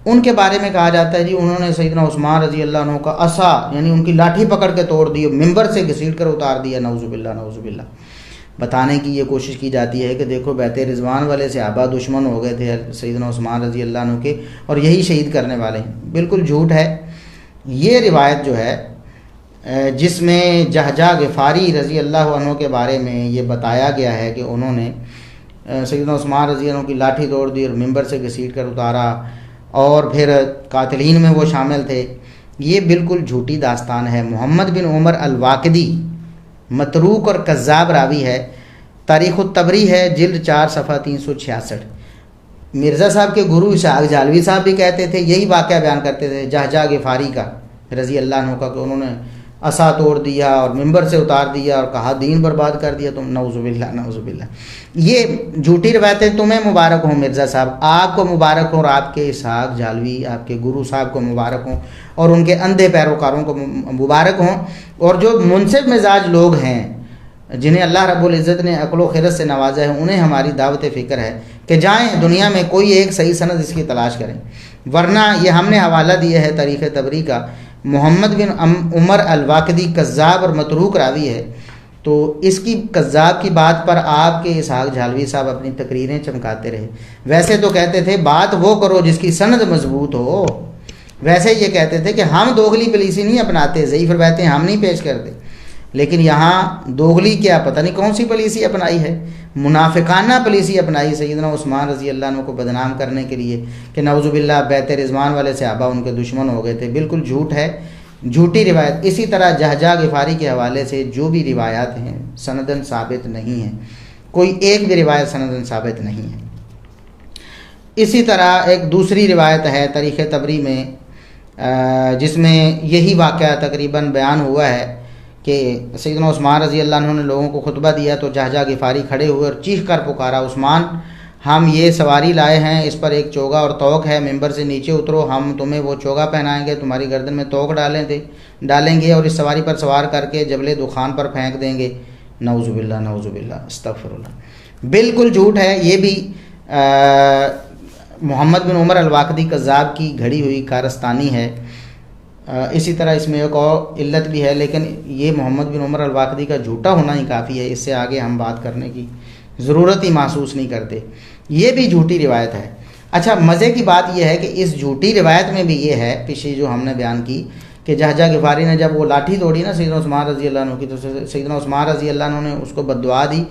ان کے بارے میں کہا جاتا ہے جی انہوں نے سیدنا عثمان رضی اللہ عنہ کا عصا یعنی ان کی لاٹھی پکڑ کے توڑ دی، ممبر سے گھسیٹ کر اتار دیا. نعوذ باللہ نعوذ باللہ. بتانے کی یہ کوشش کی جاتی ہے کہ دیکھو بیعت رضوان والے صحابہ دشمن ہو گئے تھے سیدنا عثمان رضی اللہ عنہ کے اور یہی شہید کرنے والے ہیں. بالکل جھوٹ ہے. یہ روایت جو ہے جس میں جہجہ غفاری رضی اللہ عنہ کے بارے میں یہ بتایا گیا ہے کہ انہوں نے سیدنا عثمان رضی اللہ عنہ کی لاٹھی توڑ دی اور ممبر سے گھسیٹ کر اتارا اور پھر قاتلین میں وہ شامل تھے، یہ بالکل جھوٹی داستان ہے. محمد بن عمر الواقدی متروک اور کذاب راوی ہے. تاریخ الطبری ہے جلد 4 صفحہ 366۔ مرزا صاحب کے گرو اسحاق جالوی صاحب بھی کہتے تھے، یہی واقعہ بیان کرتے تھے جہجہ غفاری کا رضی اللہ عنہ کا، کہ انہوں نے عصا توڑ دیا اور ممبر سے اتار دیا اور کہا دین برباد کر دیا تم، نعوذ باللہ نعوذ باللہ۔ یہ جھوٹی روایتیں تمہیں مبارک ہوں مرزا صاحب، آپ کو مبارک ہوں، اور آپ کے اسحاق جالوی آپ کے گرو صاحب کو مبارک ہوں، اور ان کے اندھے پیروکاروں کو مبارک ہوں۔ اور جو منصف مزاج لوگ ہیں جنہیں اللہ رب العزت نے عقل و خرد سے نوازا ہے، انہیں ہماری دعوت فکر ہے کہ جائیں دنیا میں کوئی ایک صحیح سند اس کی تلاش کریں، ورنہ یہ ہم نے حوالہ دیا ہے تاریخ طبری کا، محمد بن عمر الواقدی کذاب اور متروک راوی ہے، تو اس کی کذاب کی بات پر آپ کے اسحاق جھالوی صاحب اپنی تقریریں چمکاتے رہے۔ ویسے تو کہتے تھے بات وہ کرو جس کی سند مضبوط ہو، ویسے یہ کہتے تھے کہ ہم دوغلی پالیسی نہیں اپناتے، ضعیف روایتیں ہم نہیں پیش کرتے، لیکن یہاں دوغلی کیا پتہ نہیں کون سی پالیسی اپنائی ہے، منافقانہ پالیسی اپنائی سیدنا عثمان رضی اللہ عنہ کو بدنام کرنے کے لیے کہ نعوذ باللہ بیت رضوان والے صحابہ ان کے دشمن ہو گئے تھے۔ بالکل جھوٹ ہے، جھوٹی روایت۔ اسی طرح جہجہ غفاری کے حوالے سے جو بھی روایات ہیں سندن ثابت نہیں ہیں، کوئی ایک بھی روایت سندن ثابت نہیں ہے۔ اسی طرح ایک دوسری روایت ہے تاریخ طبری میں جس میں یہی واقعہ تقریباً بیان ہوا ہے کہ سیدنا عثمان رضی اللہ عنہ نے لوگوں کو خطبہ دیا تو جہجہ غفاری کھڑے ہوئے اور چیخ کر پکارا، عثمان ہم یہ سواری لائے ہیں، اس پر ایک چوگا اور توق ہے، ممبر سے نیچے اترو، ہم تمہیں وہ چوگا پہنائیں گے، تمہاری گردن میں توق ڈالیں گے اور اس سواری پر سوار کر کے جبل دخان پر پھینک دیں گے۔ نعوذ باللہ نعوذ باللہ استغفر اللہ۔ بالکل جھوٹ ہے، یہ بھی محمد بن عمر الواقدی کذاب کی گھڑی ہوئی کارستانی ہے۔ اسی طرح اس میں ایک اور علت بھی ہے، لیکن یہ محمد بن عمر الواقدی کا جھوٹا ہونا ہی کافی ہے، اس سے آگے ہم بات کرنے کی ضرورت ہی محسوس نہیں کرتے۔ یہ بھی جھوٹی روایت ہے۔ اچھا مزے کی بات یہ ہے کہ اس جھوٹی روایت میں بھی یہ ہے، پیچھے جو ہم نے بیان کی کہ جہجہ غفاری نے جب وہ لاٹھی توڑی نا سیدنا عثمان رضی اللہ عنہ کی، تو سیدنا عثمان رضی اللہ عنہ نے اس کو بد دعا دی،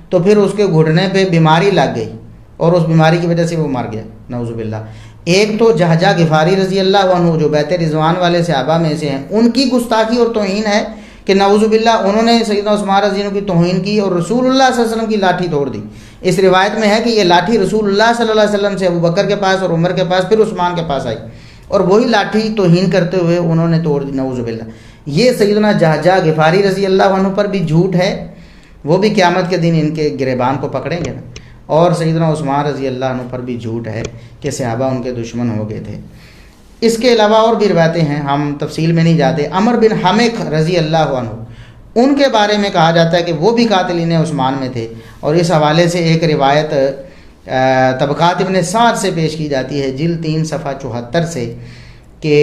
تو پھر اس کے گھٹنے پہ بیماری لگ گئی اور اس بیماری کی وجہ سے وہ مر گیا، نعوذ باللہ۔ ایک تو جہجہ غفاری رضی اللہ عنہ جو بیت رضوان والے صحابہ میں سے ہیں، ان کی گستاخی اور توہین ہے کہ نعوذ باللہ انہوں نے سیدنا عثمان رضی اللہ عنہ کی توہین کی اور رسول اللہ صلی اللہ علیہ وسلم کی لاٹھی توڑ دی۔ اس روایت میں ہے کہ یہ لاٹھی رسول اللہ صلی اللہ علیہ وسلم سے ابو بکر کے پاس اور عمر کے پاس پھر عثمان کے پاس آئی، اور وہی لاٹھی توہین کرتے ہوئے انہوں نے توڑ دی، نعوذ باللہ۔ یہ سیدنا جہجہ غفاری رضی اللہ عنہ پر بھی جھوٹ ہے، وہ بھی قیامت کے دن ان کے گریبان کو پکڑیں گے نا۔ اور سیدنا عثمان رضی اللہ عنہ پر بھی جھوٹ ہے کہ صحابہ ان کے دشمن ہو گئے تھے۔ اس کے علاوہ اور بھی روایتیں ہیں، ہم تفصیل میں نہیں جاتے۔ عمر بن حمق رضی اللہ عنہ، ان کے بارے میں کہا جاتا ہے کہ وہ بھی قاتلین عثمان میں تھے، اور اس حوالے سے ایک روایت طبقات ابن سعد سے پیش کی جاتی ہے جلد 3 صفحہ 74 سے کہ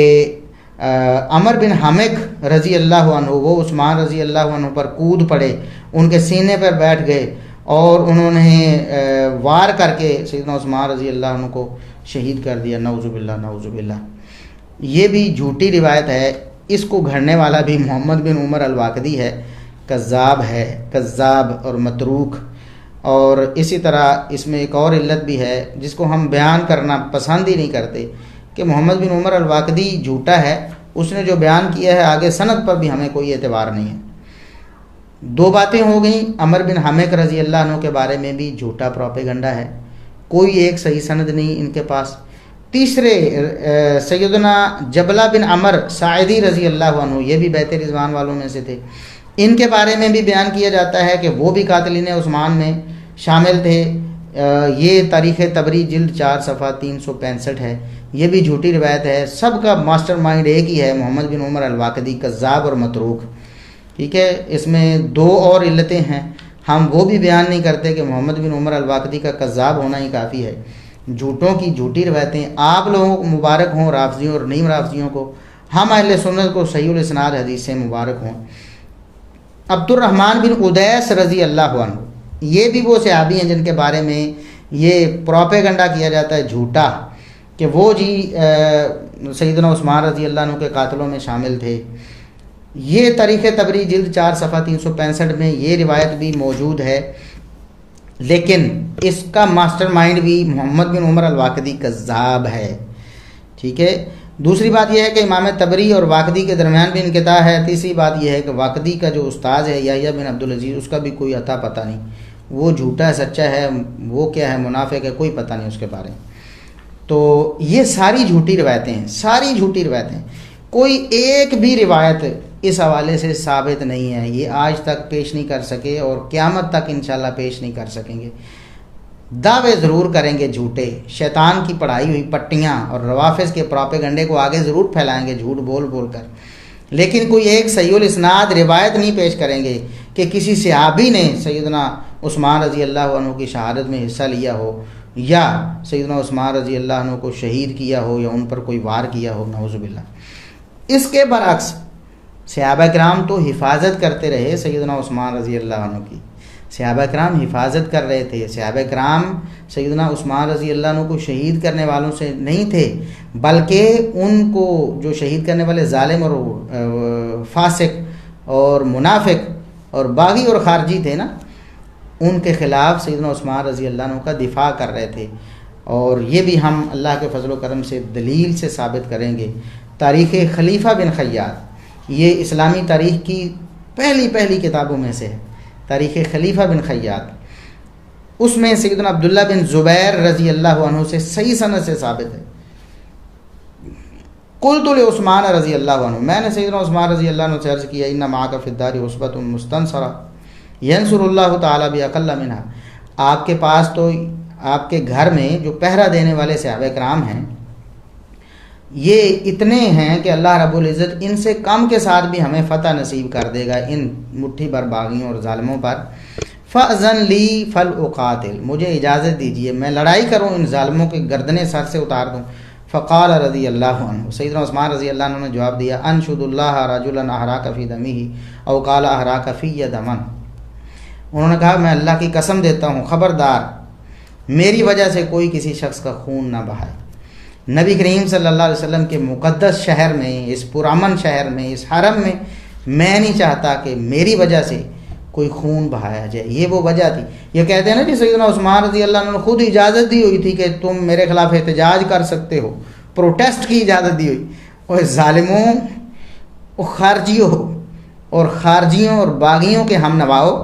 عمر بن حمق رضی اللہ عنہ وہ عثمان رضی اللہ عنہ پر کود پڑے، ان کے سینے پر بیٹھ گئے اور انہوں نے وار کر کے سیدنا عثمان رضی اللہ عنہ کو شہید کر دیا، نعوذ باللہ نعوذ باللہ۔ یہ بھی جھوٹی روایت ہے، اس کو گھڑنے والا بھی محمد بن عمر الواقدی ہے، کذاب ہے، کذاب اور متروک۔ اور اسی طرح اس میں ایک اور علت بھی ہے جس کو ہم بیان کرنا پسند ہی نہیں کرتے کہ محمد بن عمر الواقدی جھوٹا ہے، اس نے جو بیان کیا ہے آگے سند پر بھی ہمیں کوئی اعتبار نہیں ہے۔ 2 باتیں ہو گئیں، عمر بن حمق رضی اللہ عنہ کے بارے میں بھی جھوٹا پروپیگنڈا ہے، کوئی ایک صحیح سند نہیں ان کے پاس۔ تیسرے سیدنا جبلہ بن عمر ساعدی رضی اللہ عنہ، یہ بھی بیت رضوان والوں میں سے تھے، ان کے بارے میں بھی بیان کیا جاتا ہے کہ وہ بھی قاتلین عثمان میں شامل تھے۔ یہ تاریخ طبری جلد 4 صفحہ 365 ہے، یہ بھی جھوٹی روایت ہے۔ سب کا ماسٹر مائنڈ ایک ہی ہے، محمد بن عمر الواقدی، کذاب اور متروک۔ ٹھیک ہے، اس میں 2 اور علتیں ہیں، ہم وہ بھی بیان نہیں کرتے کہ محمد بن عمر الواقدی کا کذاب ہونا ہی کافی ہے۔ جھوٹوں کی جھوٹی روایتیں آپ لوگوں کو مبارک ہوں، رافضیوں اور نیم رافضیوں کو، ہم اہل سنت کو صحیح الاسناد حدیث سے مبارک ہوں۔ عبد الرحمن بن ادیس رضی اللہ عنہ، یہ بھی وہ صحابی ہیں جن کے بارے میں یہ پروپیگنڈا کیا جاتا ہے جھوٹا کہ وہ جی سیدنا عثمان رضی اللہ عنہ کے قاتلوں میں شامل تھے۔ یہ تاریخ طبری جلد 4 صفحہ 365 میں یہ روایت بھی موجود ہے، لیکن اس کا ماسٹر مائنڈ بھی محمد بن عمر الواقدی کذاب ہے۔ ٹھیک ہے، دوسری بات یہ ہے کہ امام طبری اور واقدی کے درمیان بھی انقطاع ہے۔ تیسری بات یہ ہے کہ واقدی کا جو استاد ہے یحییٰ بن عبدالعزیز، اس کا بھی کوئی عطا پتہ نہیں، وہ جھوٹا ہے سچا ہے، وہ کیا ہے منافق ہے، کوئی پتہ نہیں اس کے بارے میں۔ تو یہ ساری جھوٹی روایتیں ہیں، ساری جھوٹی روایتیں، کوئی ایک بھی روایت اس حوالے سے ثابت نہیں ہے، یہ آج تک پیش نہیں کر سکے اور قیامت تک انشاءاللہ پیش نہیں کر سکیں گے۔ دعوے ضرور کریں گے جھوٹے، شیطان کی پڑھائی ہوئی پٹیاں اور روافظ کے پراپیگنڈے کو آگے ضرور پھیلائیں گے جھوٹ بول بول کر، لیکن کوئی ایک صحیح الاسناد روایت نہیں پیش کریں گے کہ کسی صحابی نے سیدنا عثمان رضی اللہ عنہ کی شہادت میں حصہ لیا ہو، یا سیدنا عثمان رضی اللہ عنہ کو شہید کیا ہو، یا ان پر کوئی وار کیا ہو، نعوذ باللہ۔ اس کے برعکس صحابہ کرام تو حفاظت کرتے رہے سیدنا عثمان رضی اللہ عنہ کی، صحابہ کرام حفاظت کر رہے تھے، صحابہ کرام سیدنا عثمان رضی اللہ عنہ کو شہید کرنے والوں سے نہیں تھے، بلکہ ان کو جو شہید کرنے والے ظالم اور فاسق اور منافق اور باغی اور خارجی تھے نا، ان کے خلاف سیدنا عثمان رضی اللہ عنہ کا دفاع کر رہے تھے۔ اور یہ بھی ہم اللہ کے فضل و کرم سے دلیل سے ثابت کریں گے۔ تاریخ خلیفہ بن خیاط، یہ اسلامی تاریخ کی پہلی کتابوں میں سے ہے، تاریخ خلیفہ بن خیاط، اس میں سیدنا عبداللہ بن زبیر رضی اللہ عنہ سے صحیح سند سے ثابت ہے، قلت لعثمان رضی اللہ عنہ، میں نے سیدنا عثمان رضی اللہ عنہ سے عرض کیا، ان معک فی الدار عصبۃ مستنصرہ ینصر اللہ تعالیٰ باقل منہا، آپ کے پاس تو آپ کے گھر میں جو پہرا دینے والے صحابہ کرام ہیں یہ اتنے ہیں کہ اللہ رب العزت ان سے کم کے ساتھ بھی ہمیں فتح نصیب کر دے گا ان مٹھی بھر باغیوں اور ظالموں پر، فأذن لی فلأقاتل، مجھے اجازت دیجئے میں لڑائی کروں، ان ظالموں کے گردنیں سر سے اتار دوں۔ فقال رضی اللہ عنہ، سیدنا عثمان رضی اللہ عنہ نے جواب دیا، انشد اللہ رجلا احراک فی دمہ او قال احراک فی دمن، انہوں نے کہا میں اللہ کی قسم دیتا ہوں، خبردار میری وجہ سے کوئی کسی شخص کا خون نہ بہائے۔ نبی کریم صلی اللہ علیہ وسلم کے مقدس شہر میں، اس پرامن شہر میں، اس حرم میں نہیں چاہتا کہ میری وجہ سے کوئی خون بہایا جائے، یہ وہ وجہ تھی۔ یہ کہتے ہیں نا کہ سیدنا عثمان رضی اللہ عنہ نے خود اجازت دی ہوئی تھی کہ تم میرے خلاف احتجاج کر سکتے ہو، پروٹیسٹ کی اجازت دی ہوئی، اور ظالموں خارجیوں اور خارجیوں اور باغیوں کے ہم نواؤ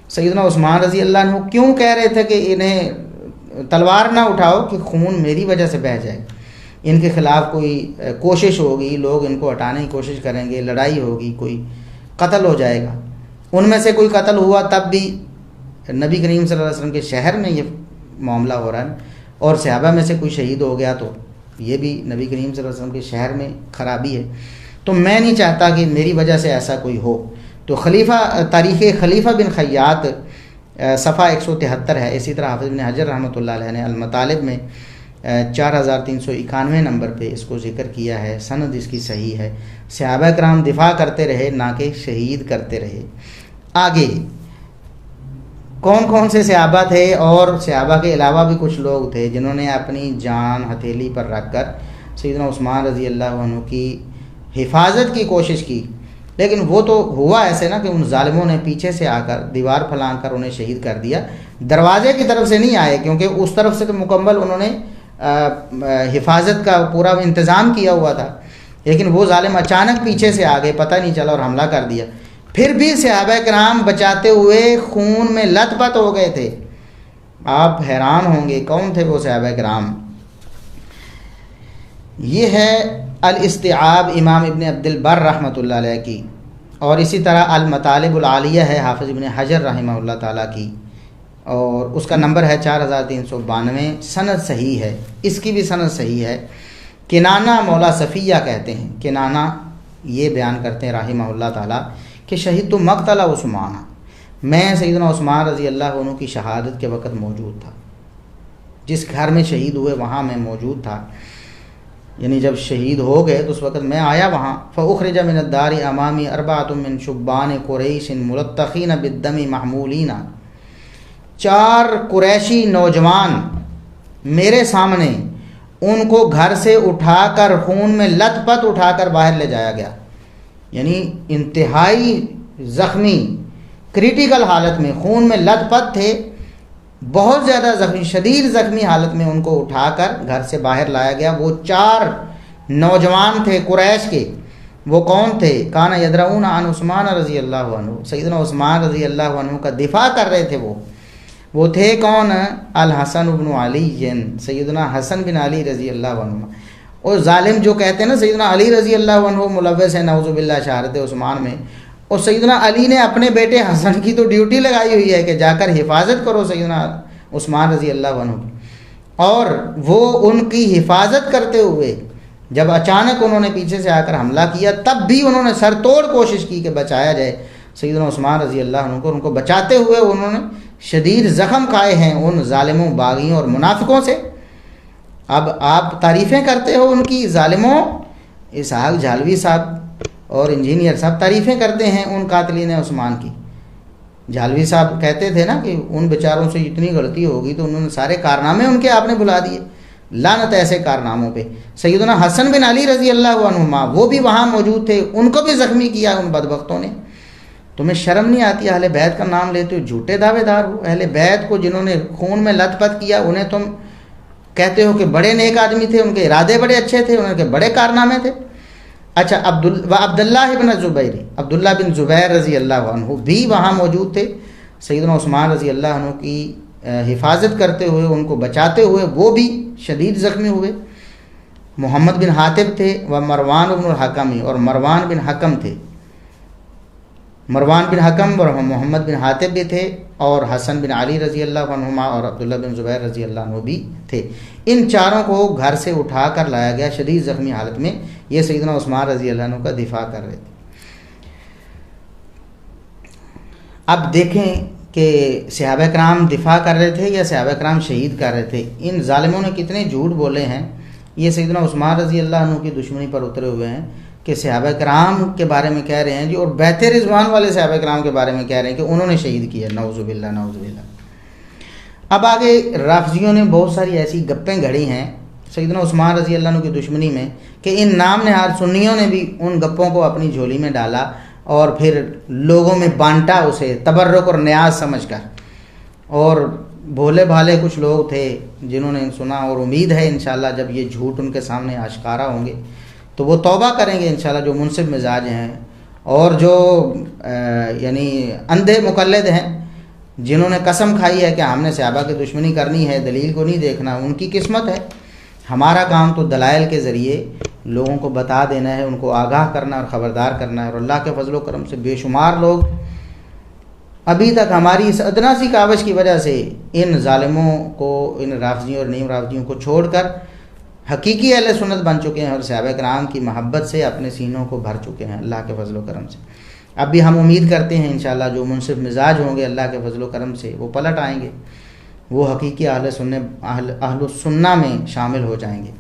سیدنا عثمان رضی اللہ عنہ کیوں کہہ رہے تھے کہ انہیں تلوار نہ اٹھاؤ کہ خون میری وجہ سے بہہ جائے، ان کے خلاف کوئی کوشش ہوگی، لوگ ان کو ہٹانے کی کوشش کریں گے، لڑائی ہوگی، کوئی قتل ہو جائے گا۔ ان میں سے کوئی قتل ہوا تب بھی نبی کریم صلی اللہ علیہ وسلم کے شہر میں یہ معاملہ ہو رہا ہے، اور صحابہ میں سے کوئی شہید ہو گیا تو یہ بھی نبی کریم صلی اللہ علیہ وسلم کے شہر میں خرابی ہے، تو میں نہیں چاہتا کہ میری وجہ سے ایسا کوئی ہو۔ تو تاریخ خلیفہ بن خیاط صفحہ 173 ہے۔ اسی طرح حافظ بن حجر رحمۃ اللہ علیہ نے المطالب میں 4391 نمبر پہ اس کو ذکر کیا ہے، سند اس کی صحیح ہے۔ صحابہ کرام دفاع کرتے رہے، نہ کہ شہید کرتے رہے۔ آگے کون کون سے صحابہ تھے، اور صحابہ کے علاوہ بھی کچھ لوگ تھے جنہوں نے اپنی جان ہتھیلی پر رکھ کر سیدنا عثمان رضی اللہ عنہ کی حفاظت کی کوشش کی، لیکن وہ تو ہوا ایسے نا کہ ان ظالموں نے پیچھے سے آ کر دیوار پھلانگ کر انہیں شہید کر دیا، دروازے کی طرف سے نہیں آئے، کیونکہ اس طرف سے تو مکمل انہوں نے حفاظت کا پورا انتظام کیا ہوا تھا، لیکن وہ ظالم اچانک پیچھے سے آ گئے، پتہ نہیں چلا اور حملہ کر دیا۔ پھر بھی صحابہ کرام بچاتے ہوئے خون میں لت پت ہو گئے تھے۔ آپ حیران ہوں گے کون تھے وہ صحابہ کرام۔ یہ ہے الاستیعاب امام ابن عبد البر رحمۃ اللہ علیہ کی، اور اسی طرح المطالب العالیہ ہے حافظ ابن حجر رحمہ اللہ تعالیٰ کی، اور اس کا نمبر ہے 4392، سند صحیح ہے، اس کی بھی سند صحیح ہے۔ کنانہ مولا صفیہ کہتے ہیں، کنانہ یہ بیان کرتے ہیں رحمہ اللہ تعالیٰ کہ شہید تو مقتل عثمان، میں سیدنا عثمان رضی اللہ عنہ کی شہادت کے وقت موجود تھا، جس گھر میں شہید ہوئے وہاں میں موجود تھا، یعنی جب شہید ہو گئے تو اس وقت میں آیا وہاں۔ فاخرج من الدار امامی اربعۃ من شبان قریش ملطخین بالدم محمولین، 4 قریشی نوجوان میرے سامنے، ان کو گھر سے اٹھا کر خون میں لت پت اٹھا کر باہر لے جایا گیا، یعنی انتہائی زخمی کریٹیکل حالت میں، خون میں لت پت تھے، بہت زیادہ زخمی، شدید زخمی حالت میں ان کو اٹھا کر گھر سے باہر لایا گیا۔ وہ 4 نوجوان تھے قریش کے، وہ کون تھے؟ کان یدرؤون عن عثمان رضی اللہ عنہ، سیدنا عثمان رضی اللہ عنہ کا دفاع کر رہے تھے وہ، وہ تھے کون؟ الحسن بن علی، سیدنا حسن بن علی رضی اللہ عنہ. اور ظالم جو کہتے ہیں نا سیدنا علی رضی اللہ عنہ ملوث ہے نعوذ باللہ شہادت عثمان میں، اور سیدنا علی نے اپنے بیٹے حسن کی تو ڈیوٹی لگائی ہوئی ہے کہ جا کر حفاظت کرو سیدنا عثمان رضی اللہ عنہ کی. اور وہ ان کی حفاظت کرتے ہوئے جب اچانک انہوں نے پیچھے سے آ کر حملہ کیا تب بھی انہوں نے سر توڑ کوشش کی کہ بچایا جائے سیدنا عثمان رضی اللہ عنہ کو. ان کو بچاتے ہوئے انہوں نے شدید زخم کھائے ہیں ان ظالموں، باغیوں اور منافقوں سے. اب آپ تعریفیں کرتے ہو ان کی، ظالموں. اسحاق جھالوی صاحب اور انجینئر صاحب تعریفیں کرتے ہیں ان قاتلین عثمان کی. جھالوی صاحب کہتے تھے نا کہ ان بیچاروں سے اتنی غلطی ہوگی تو انہوں نے سارے کارنامے ان کے آپ نے بھلا دیے. لعنت ایسے کارناموں پہ. سیدنا حسن بن علی رضی اللہ عنہما وہ بھی وہاں موجود تھے، ان کو بھی زخمی کیا ان بدبختوں نے. تمہیں شرم نہیں آتی؟ اہل بیت کا نام لیتے ہو، جھوٹے دعوے دار ہو. اہل بیت کو جنہوں نے خون میں لت پت کیا انہیں تم کہتے ہو کہ بڑے نیک آدمی تھے، ان کے ارادے بڑے اچھے تھے، ان کے بڑے کارنامے تھے. اچھا عبداللہ بن زبیر، عبداللہ بن زبیر رضی اللہ عنہ بھی وہاں موجود تھے. سیدنا عثمان رضی اللہ عنہ کی حفاظت کرتے ہوئے، ان کو بچاتے ہوئے وہ بھی شدید زخمی ہوئے. محمد بن حاتب تھے و مروان بن الحکم، اور مروان بن حکم تھے. مروان بن حکم اور محمد بن حاتب بھی تھے، اور حسن بن علی رضی اللہ عنہما اور عبداللہ بن زبیر رضی اللہ عنہ بھی تھے. ان چاروں کو گھر سے اٹھا کر لایا گیا شدید زخمی حالت میں. یہ سیدنا عثمان رضی اللہ عنہ کا دفاع کر رہے تھے. اب دیکھیں کہ صحابہ کرام دفاع کر رہے تھے یا صحابہ کرام شہید کر رہے تھے. ان ظالموں نے کتنے جھوٹ بولے ہیں. یہ سیدنا عثمان رضی اللہ عنہ کی دشمنی پر اترے ہوئے ہیں کہ صحابہ کرام کے بارے میں کہہ رہے ہیں جی، اور بیعت رضوان والے صحابہ کرام کے بارے میں کہہ رہے ہیں کہ انہوں نے شہید کیا. نعوذ باللہ نعوذ باللہ. اب آگے رافضیوں نے بہت ساری ایسی گپیں گھڑی ہیں سیدنا عثمان رضی اللہ عنہ کی دشمنی میں کہ ان نام نہاد سنیوں نے بھی ان گپوں کو اپنی جھولی میں ڈالا اور پھر لوگوں میں بانٹا اسے تبرک اور نیاز سمجھ کر. اور بھولے بھالے کچھ لوگ تھے جنہوں نے سنا، اور امید ہے انشاءاللہ جب یہ جھوٹ ان کے سامنے آشکارا ہوں گے تو وہ توبہ کریں گے انشاءاللہ. جو منصف مزاج ہیں اور جو یعنی اندھے مقلد ہیں، جنہوں نے قسم کھائی ہے کہ ہم نے صحابہ کی دشمنی کرنی ہے، دلیل کو نہیں دیکھنا، ان کی قسمت ہے. ہمارا کام تو دلائل کے ذریعے لوگوں کو بتا دینا ہے، ان کو آگاہ کرنا اور خبردار کرنا ہے. اور اللہ کے فضل و کرم سے بے شمار لوگ ابھی تک ہماری اس ادنا سی کاوش کی وجہ سے ان ظالموں کو، ان رافضیوں اور نیم رافضیوں کو چھوڑ کر حقیقی اہل سنت بن چکے ہیں اور صحابہ کرام کی محبت سے اپنے سینوں کو بھر چکے ہیں اللہ کے فضل و کرم سے. اب بھی ہم امید کرتے ہیں انشاءاللہ جو منصف مزاج ہوں گے اللہ کے فضل و کرم سے وہ پلٹ آئیں گے، وہ حقیقی اہل السنہ میں شامل ہو جائیں گے.